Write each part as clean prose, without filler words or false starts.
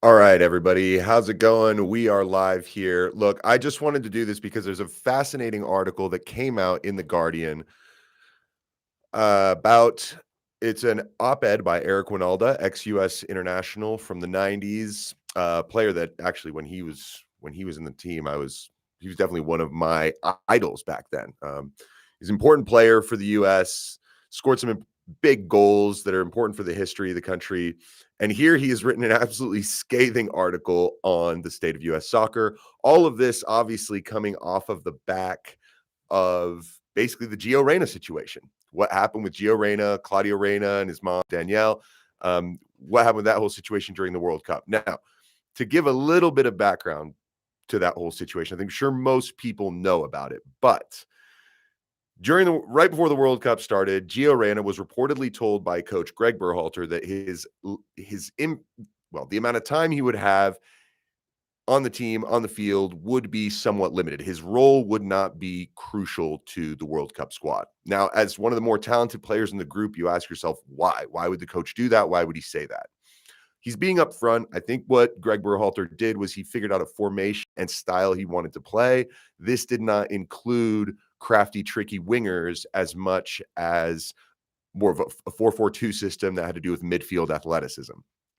All right, everybody. How's it going? We are live here. Look, I just wanted to do this because there's a fascinating article that came out in The Guardian about it's an op-ed by Eric Wynalda, ex-US international from the 90s, player that actually when he was in the team, he was definitely one of my idols back then. He's an important player for the US, scored some big goals that are important for the history of the country. And here he has written an absolutely scathing article on the state of US soccer. All of this obviously coming off of the back of basically the Gio Reyna situation. What happened with Gio Reyna, Claudio Reyna, and his mom, Danielle? What happened with that whole situation during the World Cup? Now, to give a little bit of background to that whole situation, I think sure most people know about it, but right before the World Cup started, Gio Reyna was reportedly told by coach Greg Berhalter that the amount of time he would have on the team, on the field, would be somewhat limited. His role would not be crucial to the World Cup squad. Now, as one of the more talented players in the group, you ask yourself, why? Why would the coach do that? Why would he say that? He's being upfront. I think what Greg Berhalter did was he figured out a formation and style he wanted to play. This did not include crafty, tricky wingers as much as more of a 4-4-2 system that had to do with midfield athleticism.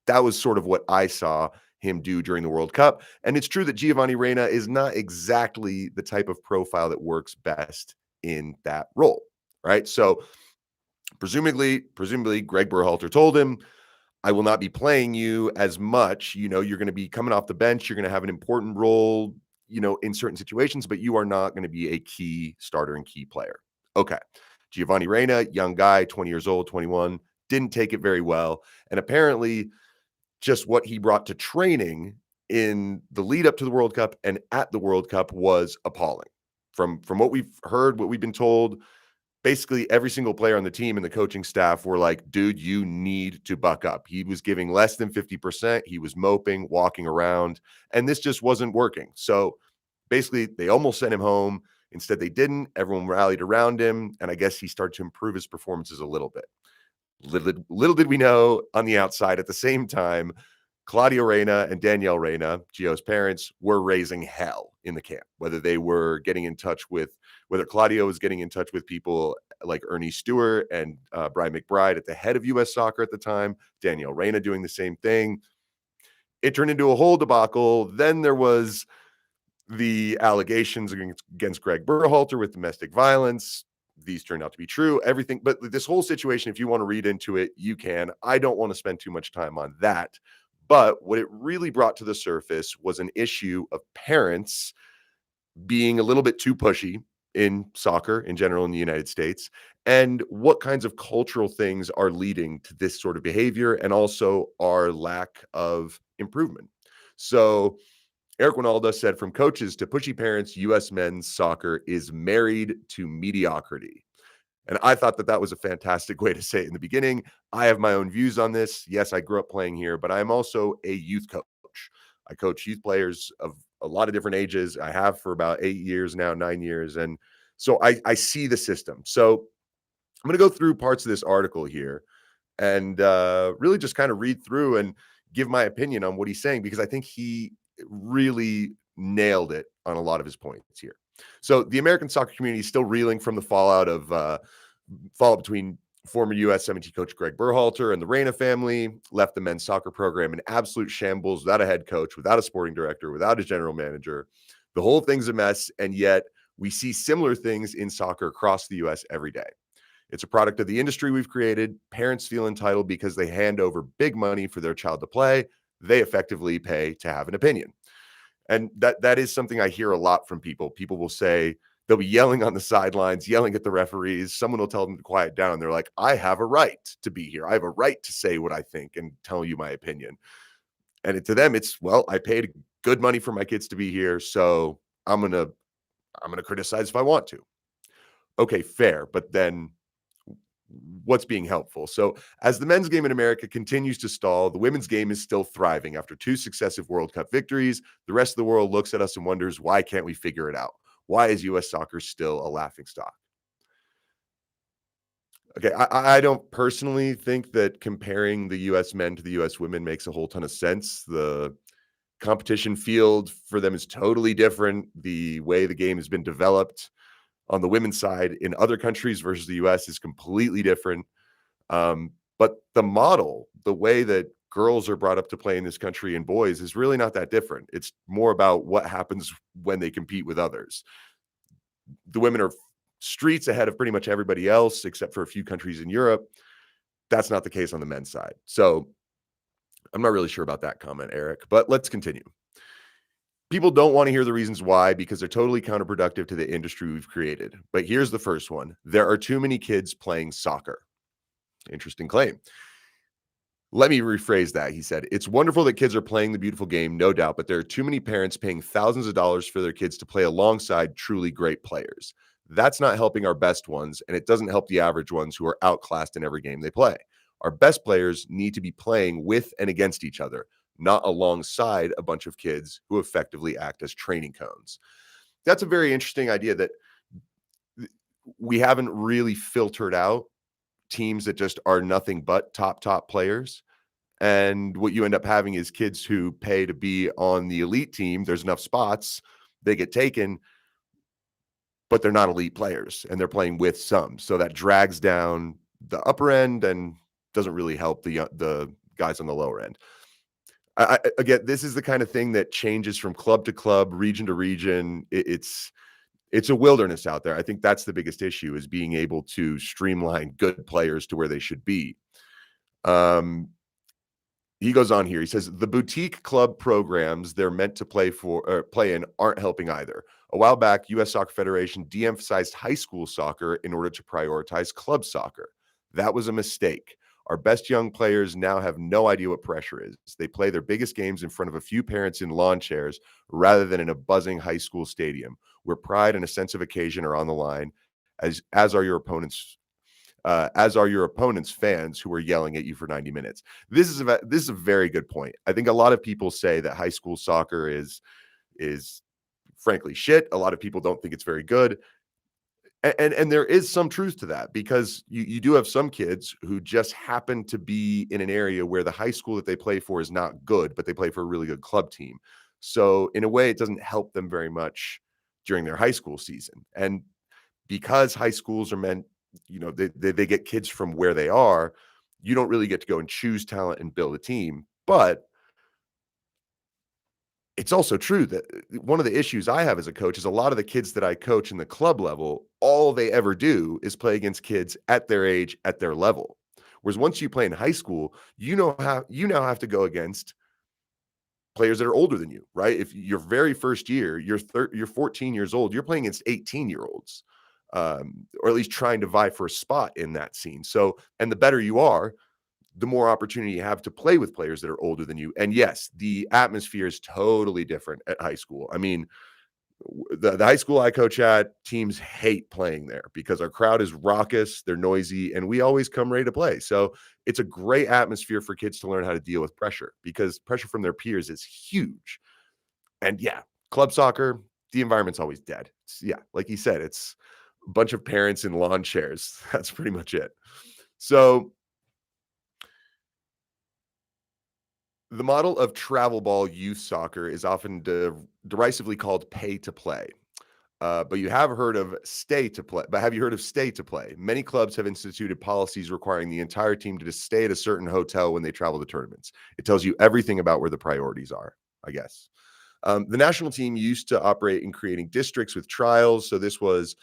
That was sort of what I saw him do during the World Cup. And it's true that Giovanni Reyna is not exactly the type of profile that works best in that role, right? So presumably Greg Berhalter told him, I will not be playing you as much. You're going to be coming off the bench. You're going to have an important role, in certain situations, but you are not going to be a key starter and key player. Okay. Giovanni Reyna, young guy, 20 years old, 21, didn't take it very well. And apparently, just what he brought to training in the lead up to the World Cup and at the World Cup was appalling. From what we've heard, what we've been told, basically every single player on the team and the coaching staff were like, dude, you need to buck up. He was giving less than 50%. He was moping, walking around, and this just wasn't working. So basically, they almost sent him home. Instead, they didn't. Everyone rallied around him, and I guess he started to improve his performances a little bit. Little did we know on the outside, at the same time, Claudio Reyna and Danielle Reyna, Gio's parents, were raising hell in the camp. Whether Claudio was getting in touch with people like Ernie Stewart and Brian McBride at the head of U.S. Soccer at the time, Danielle Reyna doing the same thing. It turned into a whole debacle. Then there was the allegations against Greg Berhalter with domestic violence. These turned out to be true. Everything, but this whole situation, if you want to read into it, you can. I don't want to spend too much time on that. But what it really brought to the surface was an issue of parents being a little bit too pushy in soccer in general in the United States, and what kinds of cultural things are leading to this sort of behavior and also our lack of improvement. So Eric Wynalda said, from coaches to pushy parents, U.S. men's soccer is married to mediocrity. And I thought that was a fantastic way to say it in the beginning. I have my own views on this. Yes, I grew up playing here, but I'm also a youth coach. I coach youth players of a lot of different ages. I have for about 8 years now, 9 years. And so I see the system. So I'm going to go through parts of this article here and really just kind of read through and give my opinion on what he's saying, because I think he really nailed it on a lot of his points here. So the American soccer community is still reeling from the fallout between former U.S. 17 coach Greg Berhalter and the Reyna family. Left the men's soccer program in absolute shambles, without a head coach, without a sporting director, without a general manager. The whole thing's a mess, and yet we see similar things in soccer across the U.S. every day. It's a product of the industry we've created. Parents feel entitled because they hand over big money for their child to play. They effectively pay to have an opinion. And that is something I hear a lot from people. People will say, they'll be yelling on the sidelines, yelling at the referees. Someone will tell them to quiet down. They're like, I have a right to be here. I have a right to say what I think and tell you my opinion. And to them, it's, well, I paid good money for my kids to be here, so I'm gonna criticize if I want to. Okay, fair. But then what's being helpful? So as the men's game in America continues to stall, the women's game is still thriving. After 2 successive World Cup victories, the rest of the world looks at us and wonders, why can't we figure it out? Why is U.S. soccer still a laughingstock? Okay, I don't personally think that comparing the US men to the US women makes a whole ton of sense. The competition field for them is totally different. The way the game has been developed on the women's side in other countries versus the US is completely different. But the model, the way that girls are brought up to play in this country and boys is really not that different. It's more about what happens when they compete with others. The women are streets ahead of pretty much everybody else, except for a few countries in Europe. That's not the case on the men's side. So I'm not really sure about that comment, Eric, but let's continue. People don't want to hear the reasons why because they're totally counterproductive to the industry we've created. But here's the first one: there are too many kids playing soccer. Interesting claim. Let me rephrase that. He said, it's wonderful that kids are playing the beautiful game, no doubt, but there are too many parents paying thousands of dollars for their kids to play alongside truly great players. That's not helping our best ones, and it doesn't help the average ones who are outclassed in every game they play. Our best players need to be playing with and against each other, not alongside a bunch of kids who effectively act as training cones. That's a very interesting idea that we haven't really filtered out teams that just are nothing but top players. And what you end up having is kids who pay to be on the elite team. There's enough spots, they get taken, but they're not elite players and they're playing with some. So that drags down the upper end and doesn't really help the guys on the lower end. Again, this is the kind of thing that changes from club to club, region to region. It's a wilderness out there. I think that's the biggest issue, is being able to streamline good players to where they should be. He goes on here. He says the boutique club programs they're meant to play for or play in aren't helping either. A while back, U.S. Soccer Federation de-emphasized high school soccer in order to prioritize club soccer. That was a mistake. Our best young players now have no idea what pressure is. They play their biggest games in front of a few parents in lawn chairs rather than in a buzzing high school stadium where pride and a sense of occasion are on the line, as are your opponents as are your opponent's fans who are yelling at you for 90 minutes. This is a very good point. I think a lot of people say that high school soccer is frankly shit. A lot of people don't think it's very good. And there is some truth to that, because you do have some kids who just happen to be in an area where the high school that they play for is not good, but they play for a really good club team. So in a way, it doesn't help them very much during their high school season. And because high schools are meant, they get kids from where they are, you don't really get to go and choose talent and build a team. But it's also true that one of the issues I have as a coach is a lot of the kids that I coach in the club level, all they ever do is play against kids at their age, at their level. Whereas once you play in high school, you now have to go against players that are older than you, right? If your very first year, you're 14 years old, you're playing against 18-year-olds, or at least trying to vie for a spot in that scene. So, and the better you are, the more opportunity you have to play with players that are older than you. And yes, the atmosphere is totally different at high school. I mean, the high school I coach at, teams hate playing there because our crowd is raucous, they're noisy, and we always come ready to play. So it's a great atmosphere for kids to learn how to deal with pressure, because pressure from their peers is huge. And yeah, club soccer, the environment's always dead. Yeah, like he said, it's a bunch of parents in lawn chairs. That's pretty much it. So the model of travel ball youth soccer is often derisively called pay to play. But you have heard of stay to play. But have you heard of stay to play? Many clubs have instituted policies requiring the entire team to just stay at a certain hotel when they travel to tournaments. It tells you everything about where the priorities are, I guess. The national team used to operate in creating districts with trials. So this was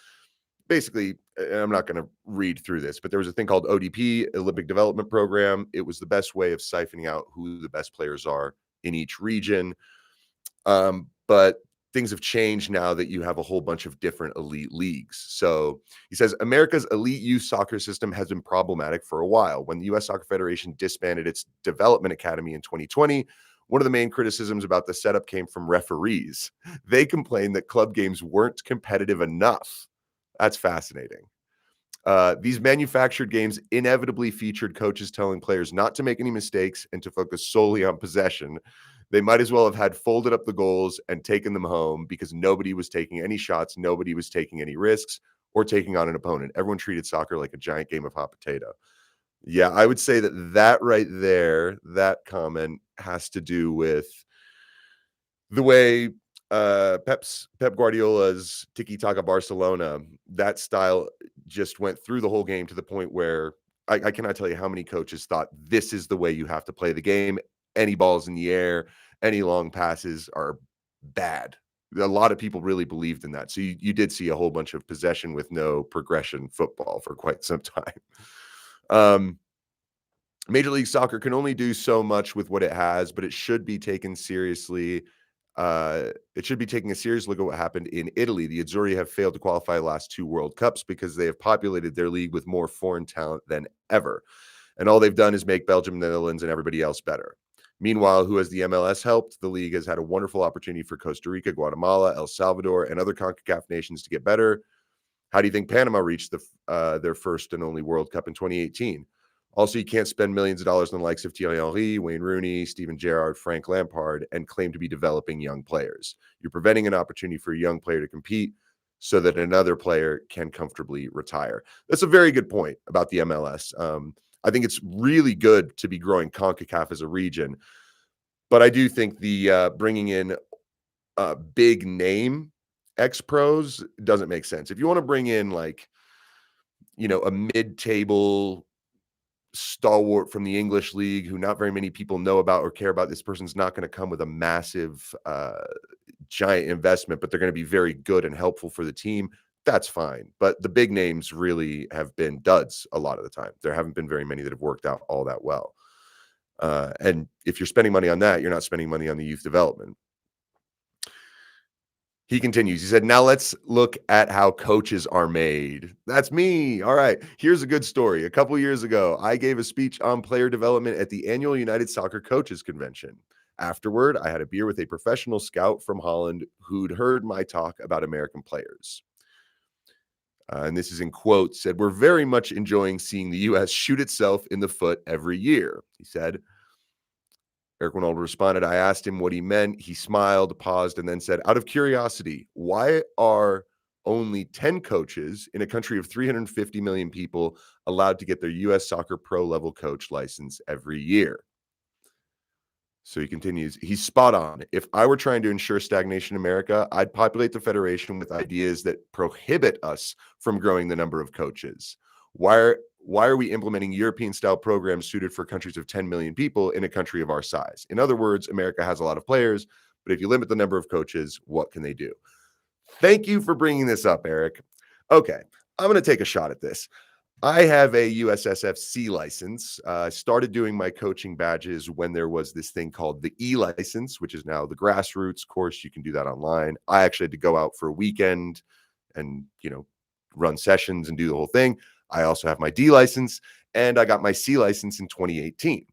basically, and I'm not going to read through this, but there was a thing called ODP, Olympic Development Program. It was the best way of siphoning out who the best players are in each region. But things have changed now that you have a whole bunch of different elite leagues. So he says America's elite youth soccer system has been problematic for a while. When the U.S. Soccer Federation disbanded its development academy in 2020, one of the main criticisms about the setup came from referees. They complained that club games weren't competitive enough. That's fascinating. These manufactured games inevitably featured coaches telling players not to make any mistakes and to focus solely on possession. They might as well have had folded up the goals and taken them home, because nobody was taking any shots, nobody was taking any risks, or taking on an opponent. Everyone treated soccer like a giant game of hot potato. Yeah, I would say that right there, that comment has to do with the way Pep Guardiola's tiki-taka Barcelona, that style just went through the whole game to the point where I cannot tell you how many coaches thought this is the way you have to play the game. Any balls in the air, any long passes are bad. A lot of people really believed in that. So you did see a whole bunch of possession with no progression football for quite some time. Major League Soccer can only do so much with what it has, but it should be taken seriously. It should be taking a serious look at what happened in Italy. The Azzurri have failed to qualify the last 2 World Cups because they have populated their league with more foreign talent than ever. And all they've done is make Belgium, the Netherlands, and everybody else better. Meanwhile, who has the MLS helped? The league has had a wonderful opportunity for Costa Rica, Guatemala, El Salvador, and other CONCACAF nations to get better. How do you think Panama reached their first and only World Cup in 2018? Also, you can't spend millions of dollars on the likes of Thierry Henry, Wayne Rooney, Steven Gerrard, Frank Lampard, and claim to be developing young players. You're preventing an opportunity for a young player to compete so that another player can comfortably retire. That's a very good point about the MLS. I think it's really good to be growing CONCACAF as a region, but I do think the bringing in big name ex-pros doesn't make sense. If you want to bring in like, a mid-table stalwart from the English league who not very many people know about or care about, this person's not going to come with a massive giant investment, but they're going to be very good and helpful for the team. That's fine. But the big names really have been duds a lot of the time. There haven't been very many that have worked out all that well. And if you're spending money on that, you're not spending money on the youth development. He continues. He said, now let's look at how coaches are made. That's me. All right. Here's a good story. A couple years ago, I gave a speech on player development at the annual United Soccer Coaches Convention. Afterward, I had a beer with a professional scout from Holland who'd heard my talk about American players. And this is in quotes, said, we're very much enjoying seeing the U.S. shoot itself in the foot every year. He said, Eric Wynalda responded, I asked him what he meant. He smiled, paused, and then said, out of curiosity, why are only 10 coaches in a country of 350 million people allowed to get their U.S. soccer pro level coach license every year? So he continues, he's spot on. If I were trying to ensure stagnation in America, I'd populate the federation with ideas that prohibit us from growing the number of coaches. Why are we implementing European-style programs suited for countries of 10 million people in a country of our size? In other words, America has a lot of players, but if you limit the number of coaches, what can they do? Thank you for bringing this up, Eric. Okay, I'm going to take a shot at this. I have a USSFC license. I started doing my coaching badges when there was this thing called the E-license, which is now the grassroots course. You can do that online. I actually had to go out for a weekend and, run sessions and do the whole thing. I also have my D license, and I got my C license in 2018.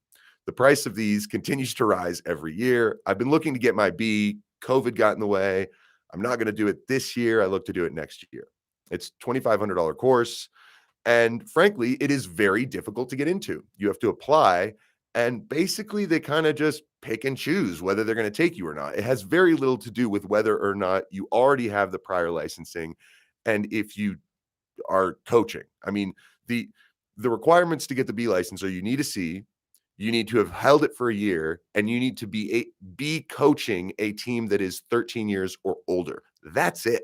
The price of these continues to rise every year. I've been looking to get my B. COVID got in the way. I'm not going to do it this year. I look to do it next year. It's $2,500 course. And frankly, it is very difficult to get into. You have to apply, and basically they kind of just pick and choose whether they're going to take you or not. It has very little to do with whether or not you already have the prior licensing and if you are coaching. I mean, the requirements to get the B license are you need a C, you need to have held it for a year, and you need to be coaching a team that is 13 years or older. That's it.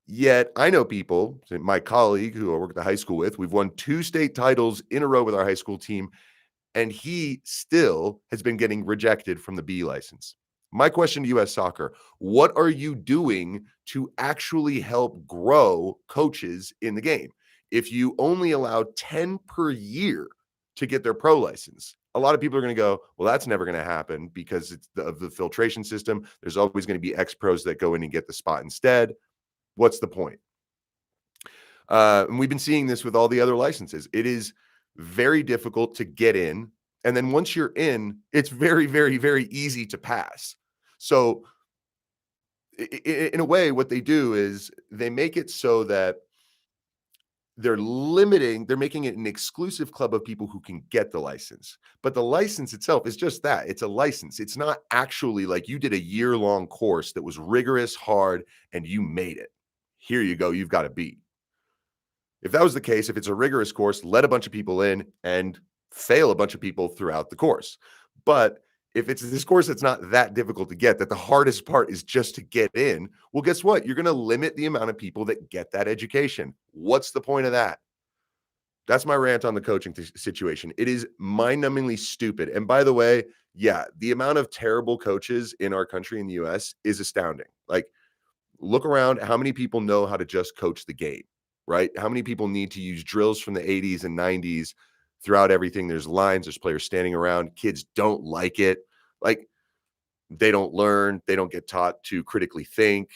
Yet I know people, my colleague who I work at the high school with, we've won 2 state titles in a row with our high school team, and he still has been getting rejected from the B license. My question to U.S. Soccer, what are you doing to actually help grow coaches in the game? If you only allow 10 per year to get their pro license, a lot of people are going to go, well, that's never going to happen because it's of the filtration system. There's always going to be ex-pros that go in and get the spot instead. What's the point? And we've been seeing this with all the other licenses. It is very difficult to get in. And then once you're in, it's very, very, very easy to pass. So in a way, what they do is they make it so that they're making it an exclusive club of people who can get the license. But the license itself is just that. It's a license. It's not actually like you did a year-long course that was rigorous, hard, and you made it. Here you go. You've got a B. If that was the case, if it's a rigorous course, let a bunch of people in and fail a bunch of people throughout the course. But if it's this course that's not that difficult to get, that the hardest part is just to get in, well, guess what? You're going to limit the amount of people that get that education. What's the point of that? That's my rant on the coaching situation. It is mind-numbingly stupid. And by the way, yeah, the amount of terrible coaches in our country in the US is astounding. Like, look around, how many people know how to just coach the game, right? How many people need to use drills from the 80s and 90s throughout everything? There's lines, there's players standing around. Kids don't like it. Like, they don't learn, they don't get taught to critically think.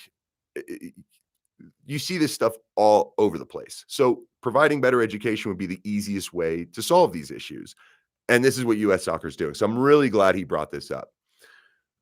You see this stuff all over the place. So providing better education would be the easiest way to solve these issues. And this is what US soccer is doing. So I'm really glad he brought this up.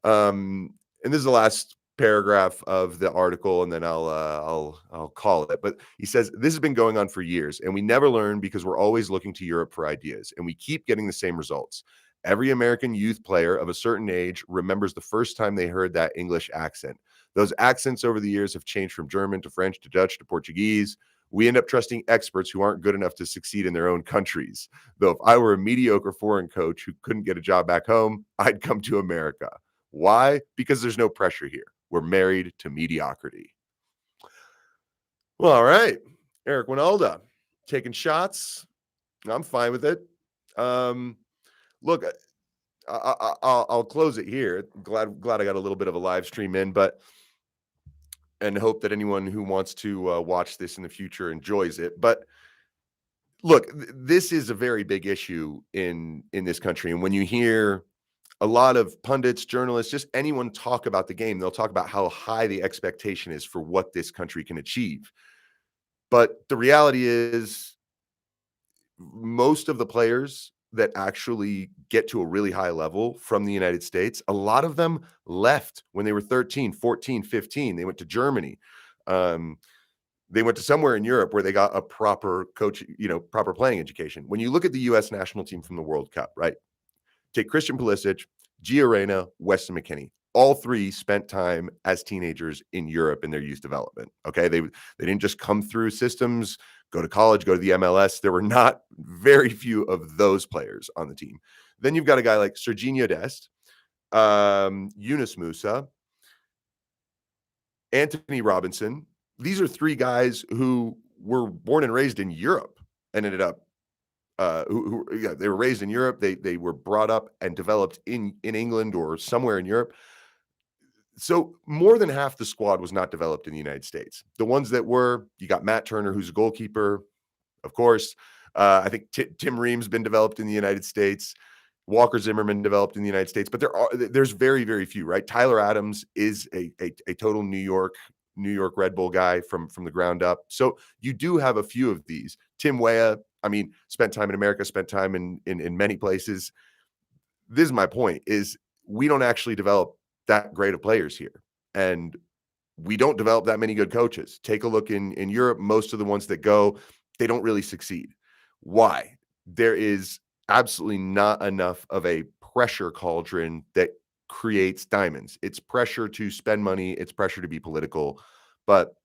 And this is the last paragraph of the article, and then I'll call it. But he says this has been going on for years, and we never learn because we're always looking to Europe for ideas, and we keep getting the same results. Every American youth player of a certain age remembers the first time they heard that English accent. Those accents over the years have changed from German to French to Dutch to Portuguese. We end up trusting experts who aren't good enough to succeed in their own countries. Though if I were a mediocre foreign coach who couldn't get a job back home, I'd come to America. Why? Because there's no pressure here. We're married to mediocrity. Well, all right. Eric Wynalda, taking shots. I'm fine with it. Look, I'll close it here. Glad I got a little bit of a live stream in, and hope that anyone who wants to watch this in the future enjoys it. But look, this is a very big issue in this country. And when you hear a lot of pundits, journalists, just anyone talk about the game, they'll talk about how high the expectation is for what this country can achieve. But the reality is, most of the players that actually get to a really high level from the United States, a lot of them left when they were 13, 14, 15. They went to Germany. They went to somewhere in Europe where they got a proper coach, proper playing education. When you look at the US national team from the World Cup, right? Take Christian Pulisic, Gio Reyna, Weston McKennie. All three spent time as teenagers in Europe in their youth development. Okay. They didn't just come through systems, go to college, go to the MLS. There were not very few of those players on the team. Then you've got a guy like Serginho Dest, Yunus Musa, Anthony Robinson. These are three guys who were born and raised in Europe and ended up they were raised in Europe. They were brought up and developed in England or somewhere in Europe. So more than half the squad was not developed in the United States. The ones that were, you got Matt Turner, who's a goalkeeper, of course. I think Tim Ream's been developed in the United States. Walker Zimmerman developed in the United States, but there's very, very few, right? Tyler Adams is a total New York Red Bull guy from the ground up. So you do have a few of these. Tim Weah, spent time in America, spent time in many places. This is my point, is we don't actually develop that great of players here. And we don't develop that many good coaches. Take a look in Europe. Most of the ones that go, they don't really succeed. Why? There is absolutely not enough of a pressure cauldron that creates diamonds. It's pressure to spend money. It's pressure to be political. But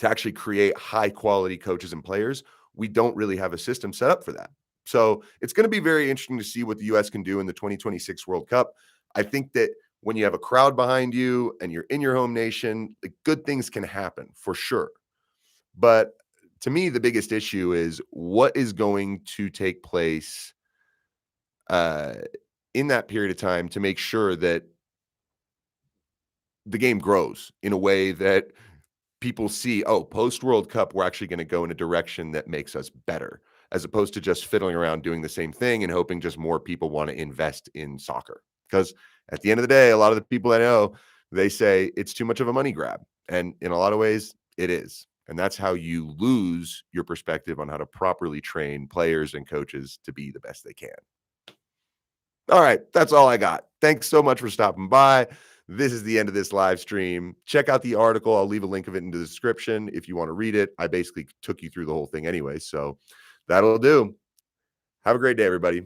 to actually create high quality coaches and players, we don't really have a system set up for that. So it's going to be very interesting to see what the U.S. can do in the 2026 World Cup. I think that when you have a crowd behind you and you're in your home nation, good things can happen for sure. But to me, the biggest issue is what is going to take place in that period of time to make sure that the game grows in a way that people see, oh, post World Cup, we're actually going to go in a direction that makes us better, as opposed to just fiddling around doing the same thing and hoping just more people want to invest in soccer. Because at the end of the day, a lot of the people I know, they say it's too much of a money grab. And in a lot of ways, it is. And that's how you lose your perspective on how to properly train players and coaches to be the best they can. All right, that's all I got. Thanks so much for stopping by. This is the end of this live stream. Check out the article. I'll leave a link of it in the description if you want to read it. I basically took you through the whole thing anyway, so that'll do. Have a great day, everybody.